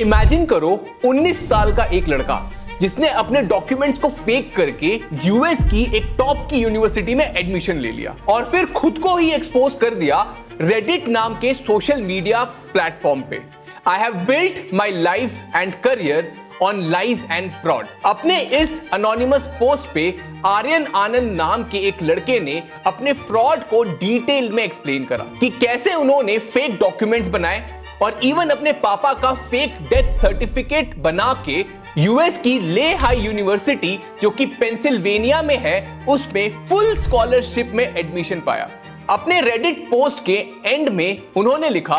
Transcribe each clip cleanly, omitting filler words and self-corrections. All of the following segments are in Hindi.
इमेजिन करो 19 साल का एक लड़का जिसने अपने डॉक्यूमेंट्स को फेक करके यूएस की एक टॉप की यूनिवर्सिटी में एडमिशन ले लिया और फिर खुद को ही एक्सपोज कर दिया रेडिट नाम के सोशल मीडिया प्लेटफॉर्म पे। I have built my life and career on lies and fraud. अपने इस अनोनिमस पोस्ट पे आर्यन आनंद नाम के एक लड़के ने अपने फ्रॉड को डिटेल में एक्सप्लेन करा कि कैसे उन्होंने फेक डॉक्यूमेंट्स बनाए और इवन अपने पापा का फेक डेथ सर्टिफिकेट बना के यूएस की ले हाई यूनिवर्सिटी जो कि पेंसिल्वेनिया में है उसमें फुल स्कॉलरशिप में एडमिशन पाया। अपने रेडिट पोस्ट के एंड में उन्होंने लिखा,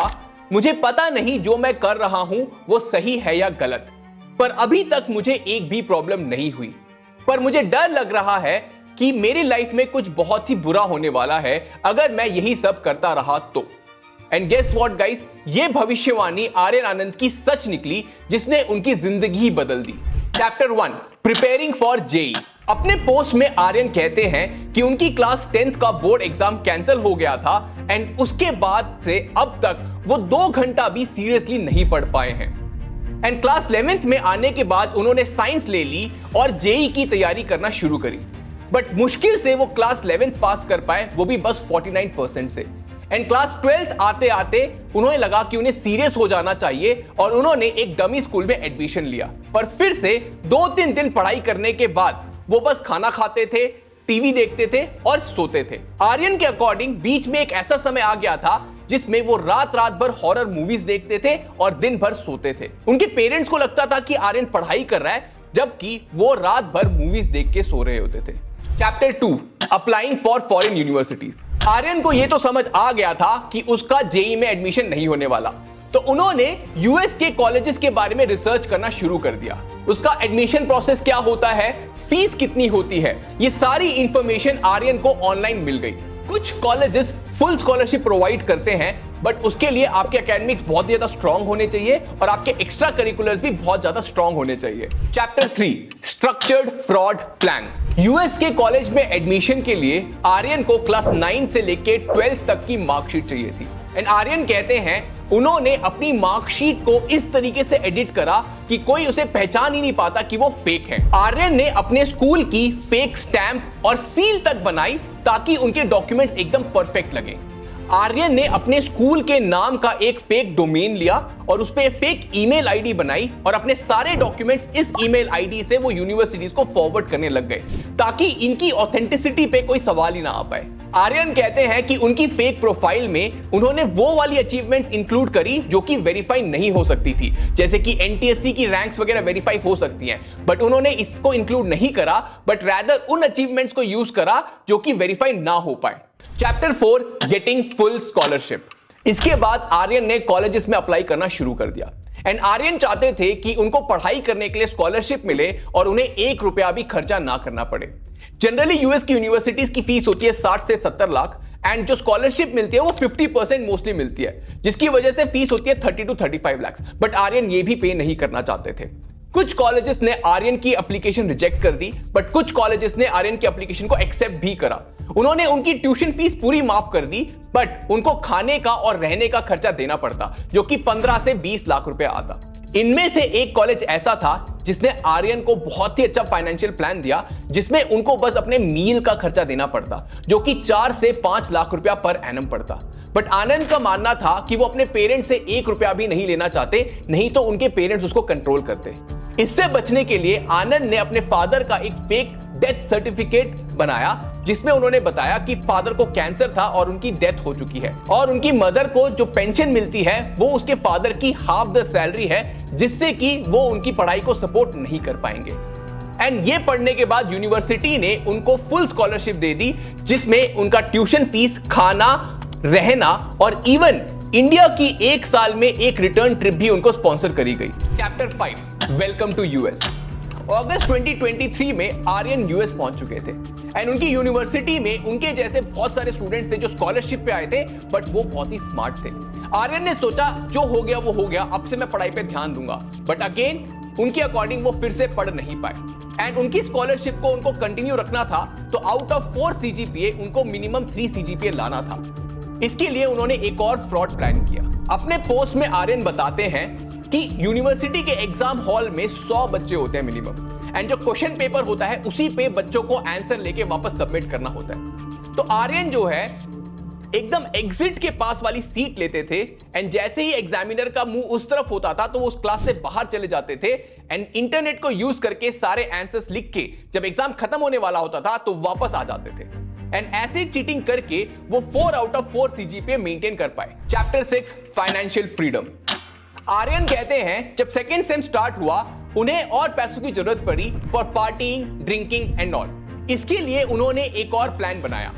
मुझे पता नहीं जो मैं कर रहा हूं वो सही है या गलत, पर अभी तक मुझे एक भी प्रॉब्लम नहीं हुई, पर मुझे डर लग रहा है कि मेरी लाइफ में कुछ बहुत ही बुरा होने वाला है अगर मैं यही सब करता रहा तो। एंड गेस व्हाट गाइस, ये भविष्यवाणी आर्यन आनंद की सच निकली जिसने उनकी जिंदगी बदल दी। Chapter 1, preparing for JEE. अपने पोस्ट में आर्यन कहते हैं कि उनकी क्लास 10th का बोर्ड एग्जाम कैंसिल हो गया था एंड उसके बाद से अब तक वो 2 घंटा भी सीरियसली नहीं पढ़ पाए हैं। एंड क्लास 11th में आने के बाद उन्होंने साइंस ले ली और जेई की तैयारी करना शुरू करी, बट मुश्किल से वो क्लास 11th पास कर पाए, वो भी बस 49% से। एंड क्लास 12th आते आते उन्हें लगा कि उन्हें सीरियस हो जाना चाहिए और उन्होंने एक डमी स्कूल में एडमिशन लिया, पर फिर से 2-3 दिन पढ़ाई करने के बाद वो बस खाना खाते थे, टीवी देखते थे और सोते थे। आर्यन के अकॉर्डिंग बीच में एक ऐसा समय आ गया था जिसमें वो रात रात भर हॉरर मूवीज देखते थे और दिन भर सोते थे। उनके पेरेंट्स को लगता था कि आर्यन पढ़ाई कर रहा है जबकि वो रात भर मूवीज देख के सो रहे होते थे। Chapter 2, applying for foreign universities. Aryan को ये तो समझ आ गया था कि उसका जेई में एडमिशन नहीं होने वाला, तो उन्होंने यूएस के कॉलेजेस के बारे में रिसर्च करना शुरू कर दिया। उसका एडमिशन प्रोसेस क्या होता है, फीस कितनी होती है, ये सारी इंफॉर्मेशन आर्यन को ऑनलाइन मिल गई। कुछ कॉलेजेस फुल स्कॉलरशिप प्रोवाइड करते हैं, बट उसके लिए आपके एकेडमिक्स बहुत ज्यादा स्ट्रांग होने चाहिए और आपके एक्स्ट्रा करिकुलर्स भी बहुत ज्यादा स्ट्रांग होने चाहिए। Chapter 3, structured fraud plan. US के कॉलेज में एडमिशन के लिए आर्यन को क्लास 9 से लेके 12th तक की मार्कशीट चाहिए थी। एंड आर्यन कहते हैं उन्होंने अपनी मार्कशीट को इस तरीके से एडिट करा कि कोई उसे पहचान ही नहीं पाता कि वो फेक है। आर्यन ने अपने स्कूल की फेक स्टैंप और सील तक बनाई ताकि उनके डॉक्यूमेंट्स एकदम परफेक्ट लगे। आर्यन ने अपने स्कूल के नाम का एक फेक डोमेन लिया और उस पे फेक ईमेल आईडी बनाई और अपने सारे डॉक्यूमेंट्स इस ईमेल आईडी से वो यूनिवर्सिटीज को फॉरवर्ड करने लग गए ताकि इनकी ऑथेंटिसिटी पे कोई सवाल ही ना आ पाए। आर्यन कहते हैं कि उनकी फेक प्रोफाइल में उन्होंने वो वाली अचीवमेंट्स इंक्लूड करी जो कि वेरीफाई नहीं हो सकती थी, जैसे कि एनटीएससी की रैंक्स वगैरह वेरीफाई हो सकती हैं, बट उन्होंने इसको इंक्लूड नहीं करा, बट रैदर उन अचीवमेंट्स को यूज करा जो कि वेरीफाई ना हो पाए। Chapter 4, getting full scholarship. इसके बाद आर्यन ने कॉलेजेस में अप्लाई करना शुरू कर दिया एंड आर्यन चाहते थे कि उनको पढ़ाई करने के लिए स्कॉलरशिप मिले और उन्हें 1 रुपया भी खर्चा ना करना पड़े। जनरली यूएस की यूनिवर्सिटीज की फीस होती है 60 से 70 लाख एंड जो स्कॉलरशिप मिलती है वो 50% मोस्टली मिलती है, जिसकी वजह से फीस होती है 30 to 35 लाख। बट आर्यन ये भी पे नहीं करना चाहते थे। कुछ कॉलेजेस ने आर्यन की एप्लीकेशन रिजेक्ट कर दी, बट कुछ कॉलेजेस ने आर्यन की एप्लीकेशन को एक्सेप्ट भी करा। उन्होंने उनकी ट्यूशन फीस पूरी माफ कर दी, बट उनको खाने का और रहने का खर्चा देना पड़ता जो कि 15 से 20 लाख रुपए आता। इनमें से एक कॉलेज ऐसा था जिसने आर्यन को बहुत ही अच्छा फाइनेंशियल प्लान दिया जिसमें उनको बस अपने मील का खर्चा देना पड़ता जो कि 4 से 5 लाख रुपया पर एनम पड़ता। बट आनंद का मानना था कि वो अपने पेरेंट्स से 1 रुपया भी नहीं लेना चाहते, नहीं तो उनके पेरेंट्स उसको कंट्रोल करते। इससे बचने के लिए आनंद ने अपने फादर का एक फेक डेथ सर्टिफिकेट बनाया जिसमें उन्होंने बताया कि फादर को कैंसर था और उनकी डेथ हो चुकी है और उनकी मदर को जो पेंशन मिलती है वो उसके फादर की हाफ द सैलरी है, जिससे कि वो उनकी पढ़ाई को सपोर्ट नहीं कर पाएंगे। एंड ये पढ़ने के बाद यूनिवर्सिटी ने उनको फुल स्कॉलरशिप दे दी जिसमें उनका ट्यूशन फीस, खाना, रहना और इवन इंडिया की 1 साल में एक रिटर्न ट्रिप भी उनको स्पॉन्सर करी गई। Chapter 5, welcome to US. अगस्त 2023 में आर्यन यूएस पहुंच चुके थे एंड उनकी यूनिवर्सिटी में उनके जैसे बहुत सारे स्टूडेंट्स थे जो स्कॉलरशिप पे आए थे, बट वो बहुत ही स्मार्ट थे। आर्यन ने सोचा जो हो गया वो हो गया, अब से मैं पढ़ाई पे ध्यान दूंगा, बट अगेन उनके अकॉर्डिंग वो फिर से पढ़ नहीं पाए एंड उनकी स्कॉलरशिप को उनको कंटिन्यू रखना था, तो आउट ऑफ 4 सीजीपीए उनको मिनिमम 3 सीजीपीए लाना था। इसके लिए उन्होंने एक और फ्रॉड प्लान किया। अपने पोस्ट में आर्यन बताते हैं कि यूनिवर्सिटी के एग्जाम हॉल में 100 बच्चे होते हैं मिनिमम, एंड जो क्वेश्चन पेपर होता है उसी पे बच्चों को आंसर लेके वापस सबमिट करना होता है। तो आर्यन जो है एकदम एग्जिट के पास वाली सीट लेते थे, एंड जैसे ही एग्जामिनर का मुंह उस तरफ होता था तो वो उस क्लास से बाहर चले जाते थे, एंड इंटरनेट को यूज करके सारे आंसर्स लिख के जब एग्जाम खत्म होने वाला होता था तो वापस आ जाते थे। एंड ऐसे चीटिंग करके वो 4 आउट ऑफ 4 सीजीपीए मेंटेन कर पाए। Chapter 6 financial freedom. आर्यन कहते हैं जब सेकेंड सेम स्टार्ट हुआ उन्हें और पैसों की जरूरत पड़ी for partying, drinking and all. इसके लिए उन्होंने एक और प्लान बनाया।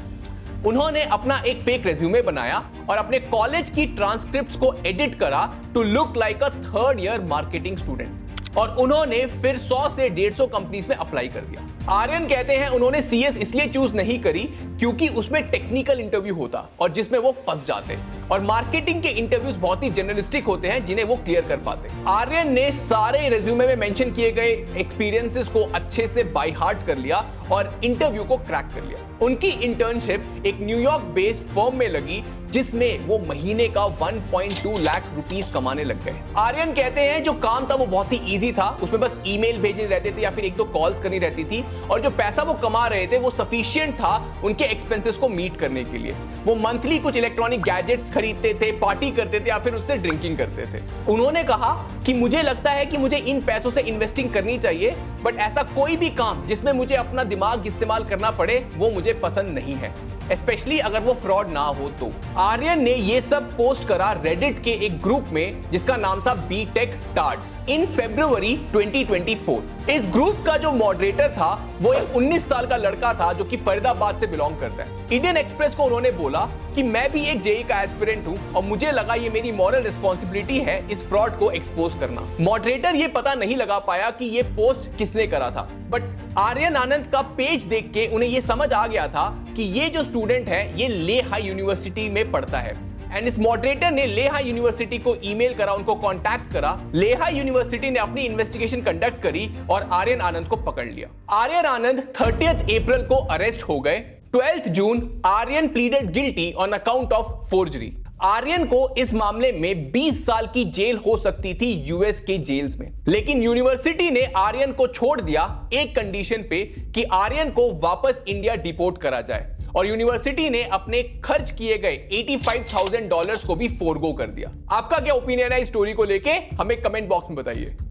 उन्होंने अपना एक फेक रेज्यूमे बनाया और अपने कॉलेज की ट्रांसक्रिप्ट्स को एडिट करा to look like a third year marketing student, और उन्होंने फिर 100 से 150 कंपनीज में अप्लाई कर दिया। आर्यन कहते हैं उन्होंने सीएस इसलिए चूज नहीं करी क्योंकि उसमें टेक्निकल इंटरव्यू होता और जिसमें वो फंस जाते, और मार्केटिंग के इंटरव्यूज बहुत ही जनरलिस्टिक होते हैं जिन्हें वो क्लियर कर पाते। आर्यन ने सारे रेज्यूमे में मेंशन किए गए एक्सपीरियंसेस को अच्छे से बाय हार्ट कर लिया और इंटरव्यू को क्रैक कर लिया। उनकी इंटर्नशिप एक न्यूयॉर्क बेस्ड फर्म में लगी जिसमें वो महीने का 1.2 लाख रुपीस कमाने लग गए। आर्यन कहते हैं जो काम था वो बहुत ही इजी था, उसमें बस ईमेल भेजने रहते थे या फिर 1-2 कॉल्स करनी रहती थी, और जो पैसा वो कमा रहे थे वो सफिशिएंट था उनके एक्सपेंसेस को मीट करने के लिए। वो मंथली कुछ इलेक्ट्रॉनिक गैजेट्स खरीदते थे, पार्टी करते थे या फिर उससे ड्रिंकिंग करते थे। उन्होंने कहा कि मुझे लगता है कि मुझे इन पैसों से इन्वेस्टिंग करनी चाहिए, बट ऐसा कोई भी काम जिसमें मुझे अपना दिमाग इस्तेमाल करना पड़े वो मुझे पसंद नहीं है, स्पेशली अगर वो फ्रॉड ना हो तो। आर्यन ने ये सब पोस्ट करा रेडिट के एक ग्रुप में जिसका नाम था बीटेक टार्ड्स इन फरवरी 2024। इस ग्रुप का जो मॉडरेटर था वो एक 19 साल का लड़का था जो कि फरीदाबाद से बिलोंग करता है। इंडियन एक्सप्रेस को उन्होंने बोला कि मैं भी एक जेई का एस्पिरेंट हूं और मुझे लगा ये मेरी मॉरल रिस्पॉन्सिबिलिटी है इस फ्रॉड को एक्सपोज करना। मॉडरेटर ये पता नहीं लगा पाया कि ये पोस्ट किसने करा था, बट आर्यन आनंद का पेज देख के उन्हें ये समझ आ गया था कि ये जो स्टूडेंट है ये लेहाई यूनिवर्सिटी में पढ़ता है, एंड इस मॉडरेटर ने लेहाई यूनिवर्सिटी को ईमेल करा, उनको कांटेक्ट करा। लेहाई यूनिवर्सिटी ने अपनी इन्वेस्टिगेशन कंडक्ट करी और आर्यन आनंद को पकड़ लिया। आर्यन आनंद 30 अप्रैल को अरेस्ट हो गए। 12 जून Aryan pleaded guilty on account of forgery. Aryan को इस मामले में 20 साल की जेल हो सकती थी यूएस के जेल्स में, लेकिन यूनिवर्सिटी ने आर्यन को छोड़ दिया एक कंडीशन पे कि आर्यन को वापस इंडिया डिपोर्ट करा जाए, और यूनिवर्सिटी ने अपने खर्च किए गए $85,000 को भी फोरगो कर दिया। आपका क्या ओपिनियन है इस स्टोरी को लेके, हमें कमेंट बॉक्स में बताइए।